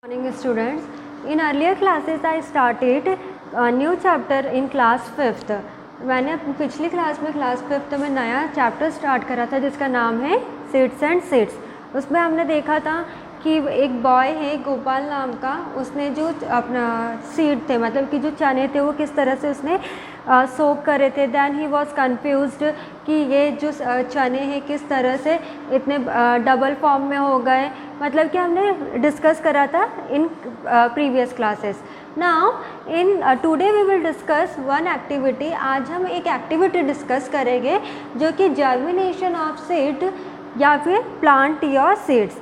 Morning students. In earlier classes I started a new chapter in class 5th. मैंने पिछली class में class 5th में नया chapter start करा था जिसका नाम है सीड्स एंड सीड्स। उसमें हमने देखा था कि एक बॉय है गोपाल नाम का, उसने जो अपना सीड थे मतलब कि जो चने थे वो किस तरह से उसने सोक करे थे। देन ही वॉज कन्फ्यूज्ड कि ये जो चने हैं किस तरह से इतने डबल फॉर्म में हो गए, मतलब कि हमने डिस्कस करा था in previous classes. Now in today we will discuss one activity. आज हम एक एक्टिविटी डिस्कस करेंगे जो कि जर्मिनेशन ऑफ सीड या फिर प्लांट योर सीड्स।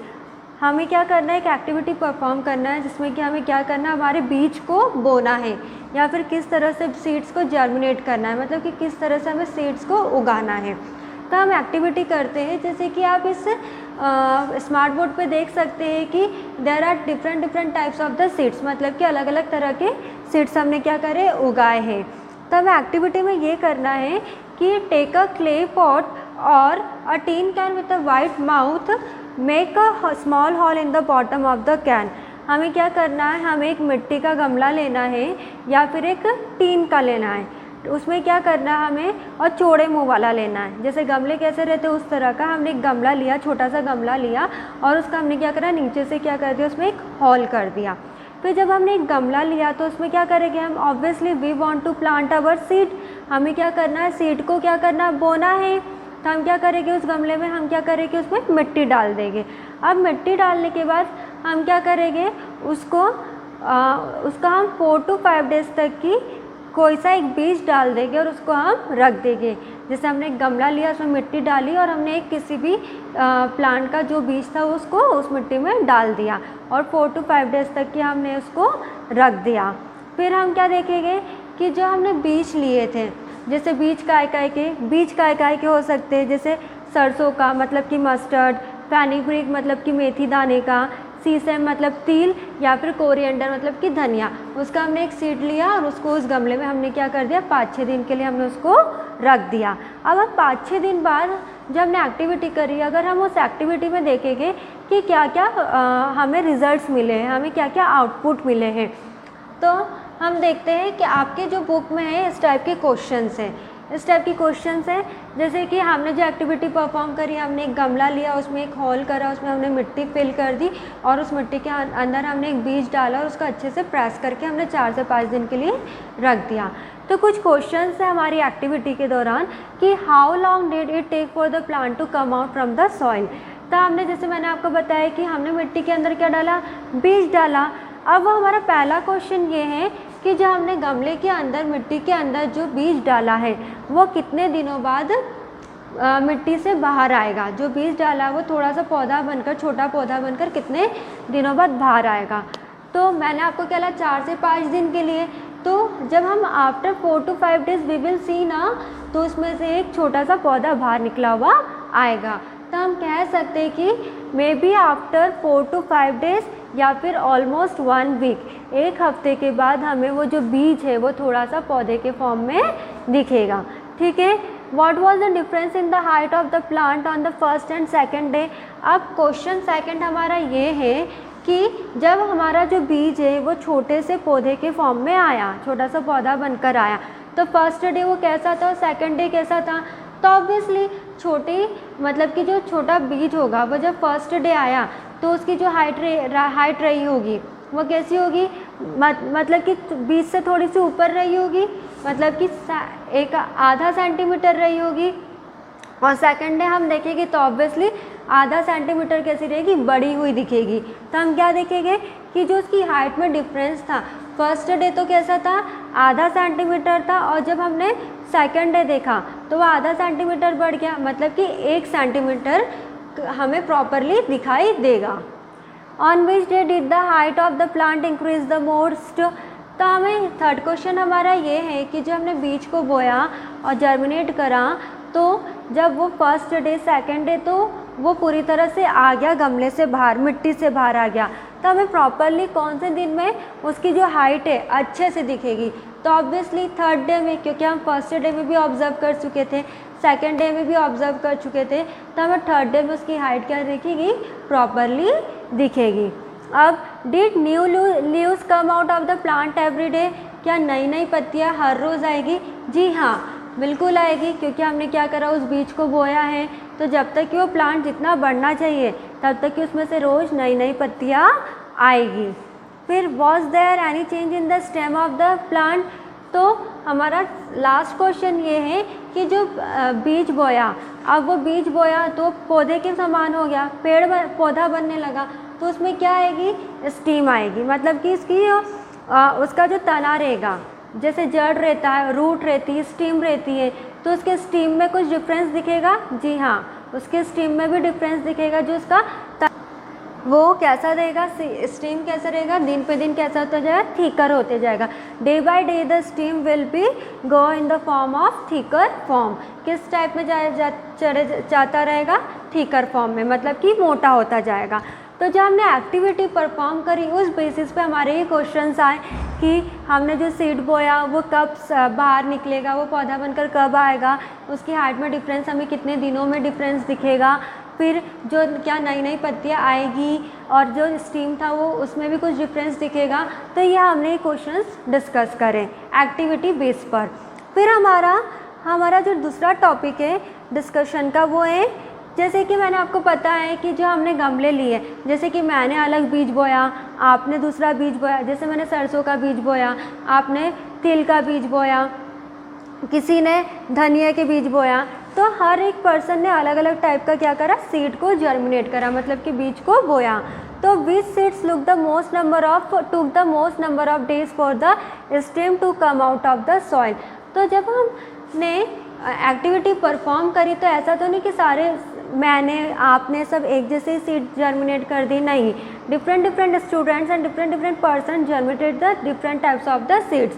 हमें क्या करना है, एक एक्टिविटी परफॉर्म करना है जिसमें कि हमें क्या करना है, हमारे बीज को बोना है या फिर किस तरह से सीड्स को जर्मिनेट करना है, मतलब कि किस तरह से हमें सीड्स को उगाना है। तो हम एक्टिविटी करते हैं, जैसे कि आप इस स्मार्ट बोर्ड पे देख सकते हैं कि there are different types of the seeds, मतलब कि अलग अलग तरह के सीड्स हमने क्या करे उगाए हैं। तो हमें एक्टिविटी में ये करना है कि टेक अ क्ले पॉट और a tin can with a white mouth, make a small hole in the bottom of the can. हमें क्या करना है, हमें एक मिट्टी का गमला लेना है या फिर एक टीन का लेना है। उसमें क्या करना है हमें, और चौड़े मुंह वाला लेना है। जैसे गमले कैसे रहते हैं उस तरह का हमने एक गमला लिया, छोटा सा गमला लिया और उसका हमने क्या करा, नीचे से क्या कर दिया, उसमें एक हॉल कर दिया। फिर जब हमने एक गमला लिया तो उसमें क्या करेंगे हम, obviously we want to plant our seed. हमें क्या करना है, सीड को क्या करना, बोना है। तो हम क्या करेंगे, उस गमले में हम क्या करेंगे, उसमें मिट्टी डाल देंगे। अब मिट्टी डालने के बाद हम क्या करेंगे, उसका हम 4 to 5 डेज तक की कोई सा एक बीज डाल देंगे और उसको हम रख देंगे। जैसे हमने एक गमला लिया, उसमें मिट्टी डाली और हमने एक किसी भी प्लांट का जो बीज था उसको उस मिट्टी में डाल दिया और 4 to 5 डेज तक की हमने उसको रख दिया। फिर हम क्या देखेंगे कि जो हमने बीज लिए थे, जैसे बीज काय के हो सकते हैं, जैसे सरसों का मतलब कि मस्टर्ड, फेनिग्रीक मतलब कि मेथी दाने का, सीसम मतलब तिल, या फिर कोरिएंडर मतलब कि धनिया। उसका हमने एक सीड लिया और उसको उस गमले में हमने क्या कर दिया, 5-6 दिन के लिए हमने उसको रख दिया। अब हम 5-6 दिन बाद जब हमने एक्टिविटी करी, अगर हम उस एक्टिविटी में देखेंगे कि क्या क्या हमें रिजल्ट्स मिले हैं, हमें क्या क्या आउटपुट मिले हैं, तो हम देखते हैं कि आपके जो बुक में है इस टाइप के क्वेश्चंस हैं। इस टाइप की क्वेश्चंस हैं, जैसे कि हमने जो एक्टिविटी परफॉर्म करी, हमने एक गमला लिया, उसमें एक होल करा, उसमें हमने मिट्टी फिल कर दी और उस मिट्टी के अंदर हमने एक बीज डाला और उसको अच्छे से प्रेस करके हमने 4 से 5 दिन के लिए रख दिया। तो कुछ क्वेश्चंस है हमारी एक्टिविटी के दौरान कि how long did it take for the plant to come out from the soil. तो हमने जैसे मैंने आपको बताया कि हमने मिट्टी के अंदर क्या डाला, बीज डाला। अब वो हमारा पहला क्वेश्चन ये है कि जो हमने गमले के अंदर मिट्टी के अंदर जो बीज डाला है वो कितने दिनों बाद मिट्टी से बाहर आएगा। जो बीज डाला है वो थोड़ा सा पौधा बनकर, छोटा पौधा बनकर कितने दिनों बाद बाहर आएगा। तो मैंने आपको क्या बोला, 4 से 5 दिन के लिए। तो जब हम after 4 to 5 days we will see ना, तो उसमें से एक छोटा सा पौधा बाहर निकला हुआ आएगा। तो हम कह सकते हैं कि may be after 4 to 5 days या फिर ऑलमोस्ट 1 वीक, 1 हफ्ते के बाद हमें वो जो बीज है वो थोड़ा सा पौधे के फॉर्म में दिखेगा। ठीक है। What was the difference in the height of the plant on the first and second day. अब क्वेश्चन सेकंड हमारा ये है कि जब हमारा जो बीज है वो छोटे से पौधे के फॉर्म में आया, छोटा सा पौधा बनकर आया, तो फर्स्ट डे वो कैसा था और सेकंड डे कैसा था। तो ऑब्वियसली छोटी मतलब कि जो छोटा बीज होगा वो जब फर्स्ट डे आया तो उसकी जो हाइट रही होगी वो कैसी होगी, मतलब कि बीज से थोड़ी सी ऊपर रही होगी, मतलब कि एक आधा सेंटीमीटर रही होगी। और सेकंड डे हम देखेंगे तो ऑब्वियसली आधा सेंटीमीटर कैसी रहेगी, बड़ी हुई दिखेगी। तो हम क्या देखेंगे कि जो उसकी हाइट में डिफरेंस था, फर्स्ट डे तो कैसा था, आधा सेंटीमीटर था, और जब हमने सेकंड डे देखा तो वो आधा सेंटीमीटर बढ़ गया, मतलब कि 1 सेंटीमीटर हमें प्रॉपरली दिखाई देगा। On which day did the height of the plant increase the most. तो हमें थर्ड क्वेश्चन हमारा ये है कि जब हमने बीज को बोया और जर्मिनेट करा, तो जब वो फर्स्ट डे सेकंड डे तो वो पूरी तरह से आ गया गमले से बाहर, मिट्टी से बाहर आ गया, तो हमें प्रॉपरली कौन से दिन में उसकी जो हाइट है अच्छे से दिखेगी। तो ऑब्वियसली थर्ड डे में, क्योंकि हम फर्स्ट डे में भी ऑब्जर्व कर चुके थे, सेकंड डे में भी ऑब्जर्व कर चुके थे, तो हमें थर्ड डे में उसकी हाइट क्या दिखेगी, प्रॉपरली दिखेगी। अब did new leaves come out of the plant every day, क्या नई नई पत्तियाँ हर रोज़ आएगी? जी हाँ, बिल्कुल आएगी, क्योंकि हमने क्या करा, उस बीज को बोया है। तो जब तक कि वो प्लांट जितना बढ़ना चाहिए तब तक कि उसमें से रोज़ नई नई पत्तियाँ आएगी। फिर was there any change in the stem of the plant, तो हमारा लास्ट क्वेश्चन ये है कि जो बीज बोया, अब वो बीज बोया तो पौधे के समान हो गया, पौधा बनने लगा, तो उसमें क्या आएगी? स्टीम आएगी। मतलब कि इसकी उसका जो तना रहेगा, जैसे जड़ रहता है, रूट रहती है, स्टीम रहती है, तो उसके स्टीम में कुछ डिफरेंस दिखेगा? जी हाँ, उसके स्टीम में भी डिफरेंस दिखेगा। जो उसका वो कैसा रहेगा, स्टीम कैसा रहेगा, दिन पे दिन कैसा होता जाएगा? थिकर होते जाएगा। Day by day the steam will be go in the form of thicker form. किस टाइप में जाता रहेगा? थिकर फॉर्म में, मतलब कि मोटा होता जाएगा। तो जब हमने एक्टिविटी परफॉर्म करी, उस बेसिस पे हमारे ये क्वेश्चंस आए कि हमने जो सीड बोया वो कब बाहर निकलेगा, वो पौधा बनकर कब आएगा, उसकी हाइट में डिफरेंस हमें कितने दिनों में डिफरेंस दिखेगा, फिर जो क्या नई नई पत्तियाँ आएगी, और जो स्टीम था वो उसमें भी कुछ डिफरेंस दिखेगा। तो ये हमने क्वेश्चंस डिस्कस करें एक्टिविटी बेस पर। फिर हमारा जो दूसरा टॉपिक है डिस्कशन का, वो है जैसे कि मैंने आपको पता है कि जो हमने गमले लिए, जैसे कि मैंने अलग बीज बोया, आपने दूसरा बीज बोया, जैसे मैंने सरसों का बीज बोया, आपने तिल का बीज बोया, किसी ने धनिया के बीज बोया, तो हर एक पर्सन ने अलग अलग टाइप का क्या करा, सीड को जर्मिनेट करा, मतलब कि बीज को बोया। तो which seeds took the most number of days for the stem to come out of the soil. तो जब हमने एक्टिविटी परफॉर्म करी तो ऐसा तो नहीं कि सारे आपने सब एक जैसे सीड जर्मिनेट कर दी, नहीं, different students and different person germinated the different types of the seeds.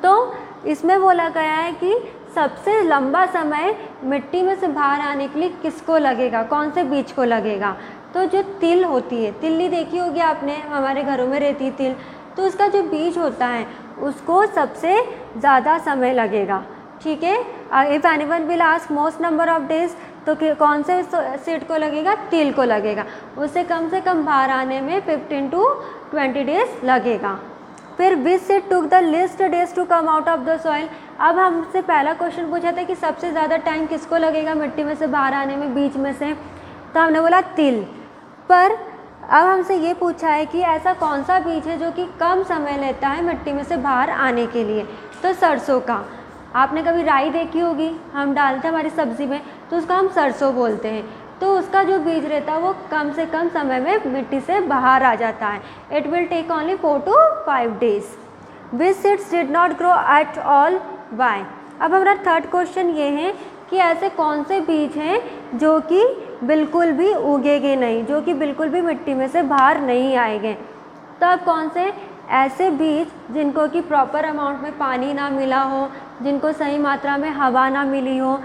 तो इसमें बोला गया है कि सबसे लंबा समय मिट्टी में से बाहर आने के लिए किसको लगेगा, कौन से बीज को लगेगा? तो जो तिल होती है, तिल्ली देखी होगी आपने, हमारे घरों में रहती है तिल, तो उसका जो बीज होता है उसको सबसे ज़्यादा समय लगेगा। ठीक है, if anyone will ask most number of days, तो कौन से सीड को लगेगा? तिल को लगेगा। उससे कम से कम बाहर आने में 15 to 20 डेज लगेगा। फिर which seed took the least days to come out of the soil. अब हमसे पहला क्वेश्चन पूछा था कि सबसे ज़्यादा टाइम किसको लगेगा मिट्टी में से बाहर आने में, बीज में से, तो हमने बोला तिल। पर अब हमसे ये पूछा है कि ऐसा कौन सा बीज है जो कि कम समय लेता है मिट्टी में से बाहर आने के लिए, तो सरसों का। आपने कभी राई देखी होगी, हम डालते हैं हमारी सब्ज़ी में, तो उसका हम सरसों बोलते हैं। तो उसका जो बीज रहता है वो कम से कम समय में मिट्टी से बाहर आ जाता है। It will take only 4 to 5 days. Which seeds did not grow at all, why. अब हमारा थर्ड क्वेश्चन ये है कि ऐसे कौन से बीज हैं जो कि बिल्कुल भी उगेंगे नहीं, जो कि बिल्कुल भी मिट्टी में से बाहर नहीं आएंगे। तो अब कौन से ऐसे बीज जिनको कि प्रॉपर अमाउंट में पानी ना मिला हो, जिनको सही मात्रा में हवा ना मिली हो,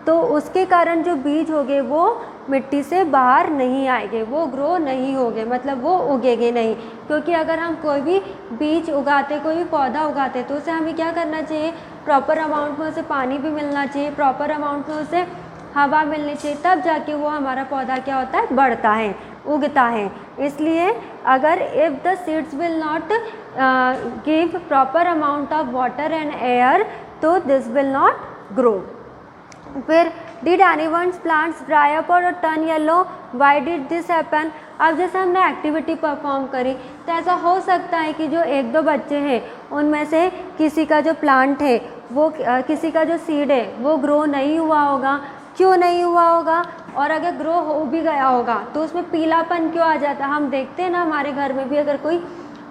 तो उसके कारण जो बीज होंगे वो मिट्टी से बाहर नहीं आएंगे, वो ग्रो नहीं होंगे, मतलब वो उगेंगे नहीं। क्योंकि अगर हम कोई भी बीज उगाते, कोई भी पौधा उगाते, तो उसे हमें क्या करना चाहिए, प्रॉपर अमाउंट में उसे पानी भी मिलना चाहिए, प्रॉपर अमाउंट में उसे हवा मिलनी चाहिए, तब जाके वो हमारा पौधा क्या होता है, बढ़ता है, उगता है। इसलिए अगर if the seeds will not give proper amount of water and air, तो दिस विल नॉट ग्रो। फिर did anyone's plants dry up और turn yellow, why did this happen. अब जैसे हमने एक्टिविटी परफॉर्म करी तो ऐसा हो सकता है कि जो 1-2 बच्चे हैं उनमें से किसी का जो प्लांट है वो किसी का जो सीड है वो ग्रो नहीं हुआ होगा। क्यों नहीं हुआ होगा? और अगर ग्रो हो भी गया होगा तो उसमें पीलापन क्यों आ जाता है? हम देखते हैं ना, हमारे घर में भी अगर कोई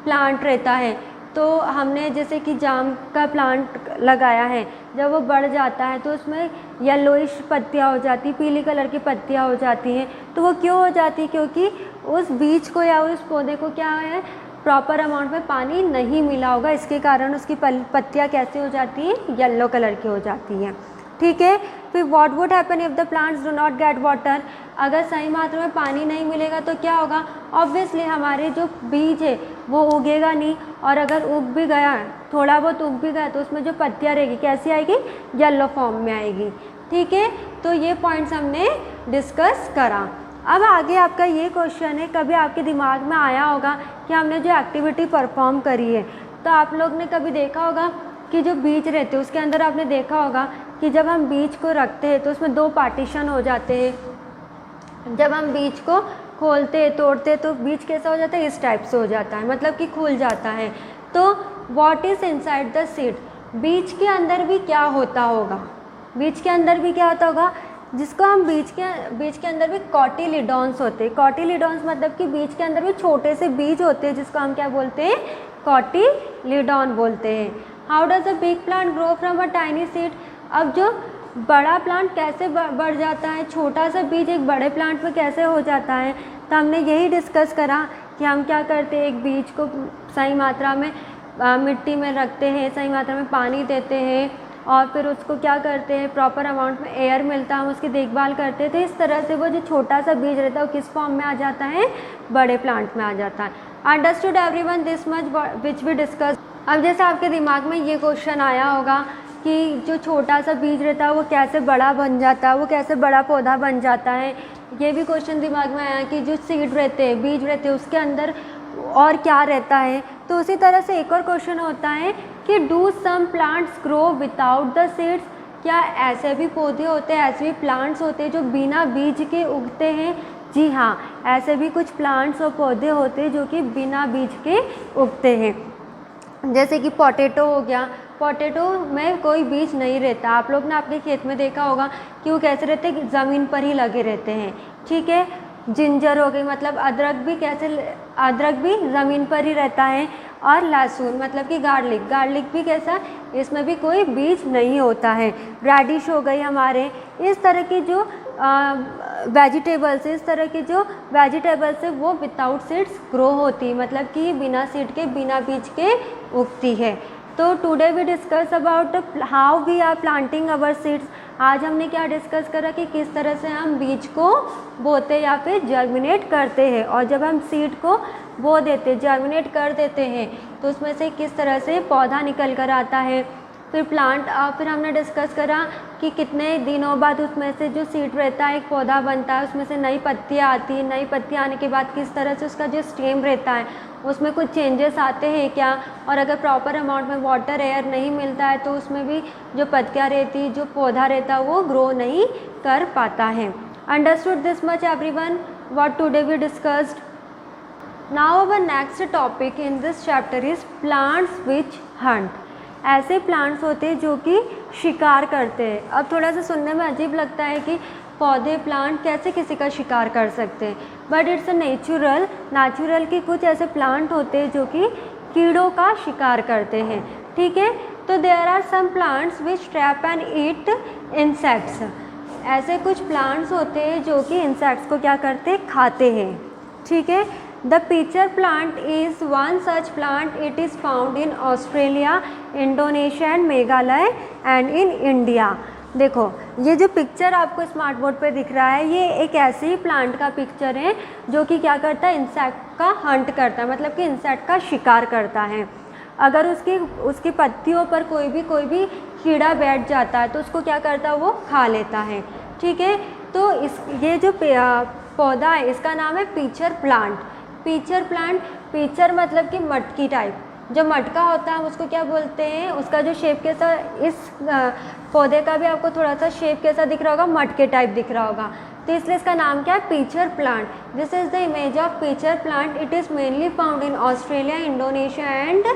प्लांट रहता है तो हमने जैसे कि जाम का प्लांट लगाया है, जब वो बढ़ जाता है तो उसमें येलोइश पत्तियाँ हो जाती, पीली कलर की पत्तियाँ हो जाती हैं। तो वो क्यों हो जाती? क्योंकि उस बीज को या उस पौधे को क्या है, प्रॉपर अमाउंट में पानी नहीं मिला होगा, इसके कारण उसकी पत्तियाँ कैसी हो जाती हैं, येलो कलर की हो जाती हैं। ठीक है। फिर what would happen if the plants do not get water. अगर सही मात्रा में पानी नहीं मिलेगा तो क्या होगा? ऑब्वियसली हमारे जो बीज है वो उगेगा नहीं, और अगर उग भी गया, थोड़ा बहुत उग भी गया, तो उसमें जो पत्तियाँ रहेगी कैसी आएगी? येलो फॉर्म में आएगी। ठीक है, तो ये पॉइंट्स हमने डिस्कस करा। अब आगे आपका ये क्वेश्चन है, कभी आपके दिमाग में आया होगा कि हमने जो एक्टिविटी परफॉर्म करी है, तो आप लोग ने कभी देखा होगा कि जो बीज रहते हैं उसके अंदर आपने देखा होगा कि जब हम बीज को रखते हैं तो उसमें 2 पार्टीशन हो जाते हैं। जब हम बीज को खोलते तोड़ते तो बीज कैसा हो जाता है, इस टाइप से हो जाता है, मतलब कि खुल जाता है। तो what is inside the seed, बीज के अंदर भी क्या होता होगा, बीज के अंदर भी क्या होता होगा, जिसको हम बीज के अंदर भी कॉटिलिडॉन्स होते हैं। कॉटिलिडॉन्स मतलब कि बीज के अंदर भी छोटे से बीज होते हैं, जिसको हम क्या बोलते हैं, कॉटिलिडॉन बोलते हैं। How does a big plant grow from a tiny seed, अब जो बड़ा प्लांट कैसे बढ़ जाता है, छोटा सा बीज एक बड़े प्लांट में कैसे हो जाता है। तो हमने यही डिस्कस करा कि हम क्या करते हैं, एक बीज को सही मात्रा में मिट्टी में रखते हैं, सही मात्रा में पानी देते हैं और फिर उसको क्या करते हैं, प्रॉपर अमाउंट में एयर मिलता है, हम उसकी देखभाल करते थे। इस तरह से वो जो छोटा सा बीज रहता है वो किस फॉर्म में आ जाता है, बड़े प्लांट में आ जाता है। Understood everyone this much which we discuss. अब जैसे आपके दिमाग में ये क्वेश्चन आया होगा कि जो छोटा सा बीज रहता है वो कैसे बड़ा बन जाता है, वो कैसे बड़ा पौधा बन जाता है, ये भी क्वेश्चन दिमाग में आया कि जो सीड रहते हैं, बीज रहते हैं, उसके अंदर और क्या रहता है। तो उसी तरह से एक और क्वेश्चन होता है कि do some plants grow without the seeds, क्या ऐसे भी पौधे होते हैं, ऐसे भी प्लांट्स होते हैं जो बिना बीज के उगते हैं। जी हाँ, ऐसे भी कुछ प्लांट्स और पौधे होते हैं जो कि बिना बीज के उगते हैं। जैसे कि पोटैटो हो गया, पोटैटो में कोई बीज नहीं रहता। आप लोग ने आपके खेत में देखा होगा कि वो कैसे रहते हैं, ज़मीन पर ही लगे रहते हैं। ठीक है, जिंजर हो गई, मतलब अदरक भी कैसे, अदरक भी ज़मीन पर ही रहता है। और लहसुन मतलब कि गार्लिक, गार्लिक भी कैसा, इसमें भी कोई बीज नहीं होता है। रेडिश हो गई हमारे, इस तरह की जो वेजिटेबल्स, इस तरह की जो वेजिटेबल्स है वो विदाउट सीड्स ग्रो होती है, मतलब कि बिना सीड के, बिना बीज के उगती है। तो today we discuss about how we are planting our seeds. आज हमने क्या डिस्कस करा कि किस तरह से हम बीज को बोते या फिर जर्मिनेट करते हैं, और जब हम सीड को बो देते, जर्मिनेट कर देते हैं, तो उसमें से किस तरह से पौधा निकल कर आता है। फिर प्लांट, फिर हमने डिस्कस करा कि कितने दिनों बाद उसमें से जो सीड रहता है एक पौधा बनता है, उसमें से नई पत्तियाँ आती हैं, नई पत्तियाँ आने के बाद किस तरह से उसका जो स्टेम रहता है उसमें कुछ चेंजेस आते हैं क्या, और अगर प्रॉपर अमाउंट में वाटर एयर नहीं मिलता है तो उसमें भी जो पत्तियाँ रहती, जो पौधा रहता है वो ग्रो नहीं कर पाता है। Understood this much everyone what today we discussed. Now our next topic in this chapter is plants which hunt. ऐसे प्लांट्स होते हैं जो कि शिकार करते हैं। अब थोड़ा सा सुनने में अजीब लगता है कि पौधे, प्लांट कैसे किसी का शिकार कर सकते हैं, बट इट्स अ नेचुरल कि कुछ ऐसे प्लांट होते हैं जो कि कीड़ों का शिकार करते हैं। ठीक है, तो there are some plants which trap and eat insects. ऐसे कुछ प्लांट्स होते हैं जो कि इंसेक्ट्स को क्या करते हैं, खाते हैं। ठीक है, the pitcher plant is one such plant. It is found in Australia, Indonesia and Meghalaya and in India. देखो ये जो पिक्चर आपको स्मार्ट बोर्ड पे दिख रहा है, ये एक ऐसे ही प्लांट का पिक्चर है जो कि क्या करता है, इंसेक्ट का हंट करता है, मतलब कि इंसेक्ट का शिकार करता है। अगर उसकी पत्तियों पर कोई भी कीड़ा बैठ जाता है तो उसको क्या करता है, वो खा लेता है। ठीक है, तो ये जो पौधा है इसका नाम है pitcher plant. Pitcher plant, pitcher मतलब कि मटकी टाइप, जो मटका होता है उसको क्या बोलते हैं, उसका जो शेप कैसा, इस पौधे का भी आपको थोड़ा सा शेप कैसा दिख रहा होगा, मटके टाइप दिख रहा होगा, तो इसलिए इसका नाम क्या है, pitcher plant. This is the image of pitcher plant. It is mainly found in Australia, Indonesia and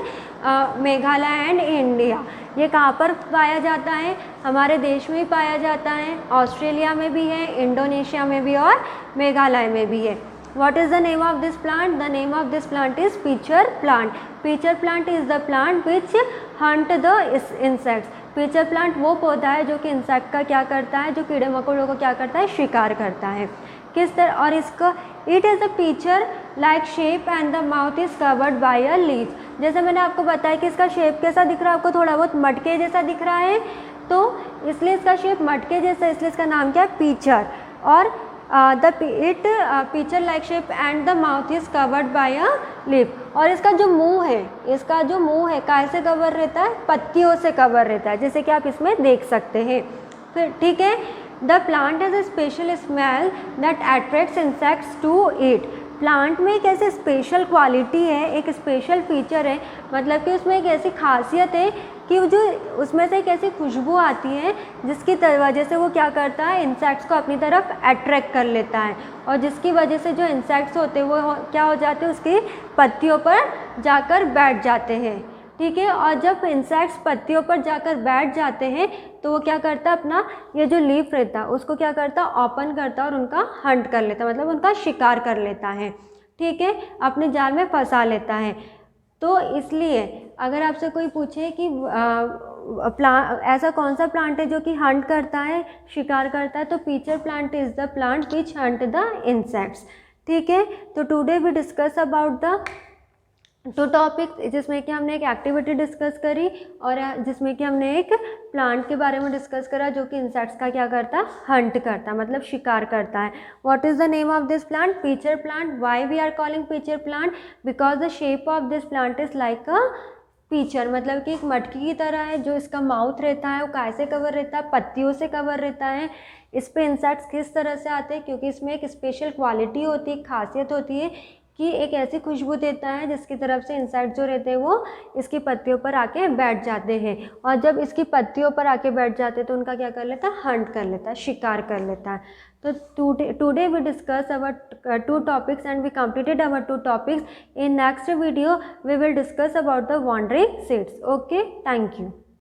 Meghalaya and India. ये कहाँ पर पाया जाता है, हमारे देश में ही पाया जाता है, ऑस्ट्रेलिया में भी है, इंडोनेशिया में भी और मेघालय में भी है। What is the name of this plant? The name of this plant is peacher plant. Peacher plant is the plant which hunt the insects. Peacher plant वो पौधा है जो कि इंसेक्ट का क्या करता है, जो कीड़े मकोड़ों को क्या करता है, शिकार करता है। किस तरह, और इसका it is a pitcher like shape and the mouth is covered by a leaf. जैसे मैंने आपको बताया कि इसका शेप कैसा दिख रहा है, आपको थोड़ा बहुत मटके जैसा दिख रहा है, तो इसलिए इसका शेप मटके जैसा, इसलिए इसका नाम क्या है, पीचर। और pitcher like shape and the mouth is covered by a lip. और इसका जो मुंह है काय से कवर रहता है, पत्तियों से कवर रहता है, जैसे कि आप इसमें देख सकते हैं। फिर ठीक है, the plant has a special smell that attracts insects to eat. Plant में एक ऐसी स्पेशल क्वालिटी है, एक स्पेशल फीचर है, मतलब कि उसमें एक ऐसी खासियत है कि जो उसमें से एक ऐसी खुशबू आती है जिसकी वजह से वो क्या करता है, इंसेक्ट्स को अपनी तरफ अट्रैक्ट कर लेता है, और जिसकी वजह से जो इंसेक्ट्स होते हैं वो क्या हो जाते हैं, उसकी पत्तियों पर जाकर बैठ जाते हैं। ठीक है, और जब इंसेक्ट्स पत्तियों पर जाकर बैठ जाते हैं तो वो क्या करता है, अपना ये जो लीफ रहता है उसको क्या करता है, ओपन करता है और उनका हंट कर लेता है, मतलब उनका शिकार कर लेता है। ठीक है, अपने जाल में फंसा लेता है। तो इसलिए अगर आपसे कोई पूछे कि ऐसा कौन सा प्लांट है जो कि हंट करता है, शिकार करता है, तो pitcher plant is the plant which hunt the insects. ठीक है, तो today we discuss about the 2 topics, जिसमें कि हमने एक एक्टिविटी डिस्कस करी और जिसमें कि हमने एक प्लांट के बारे में डिस्कस करा जो कि इंसेक्ट्स का क्या करता है, हंट करता है, मतलब शिकार करता है। What is the name of this plant, pitcher plant. Why we are calling pitcher plant, because the shape of this plant is like a pitcher, मतलब कि एक मटकी की तरह है। जो इसका माउथ रहता है वो कैसे कवर रहता है, पत्तियों से कवर रहता है। इस पे इंसेक्ट्स किस तरह से आते हैं, क्योंकि इसमें एक स्पेशल क्वालिटी होती है, खासियत होती है कि एक ऐसी खुशबू देता है जिसकी तरफ से इंसेक्ट जो रहते हैं वो इसकी पत्तियों पर आके बैठ जाते हैं, और जब इसकी पत्तियों पर आके बैठ जाते हैं तो उनका क्या कर लेता है, हंट कर लेता है, शिकार कर लेता है। तो today we discuss our 2 topics and we completed our 2 topics. In next video we will discuss about the wandering seeds. Okay, thank you.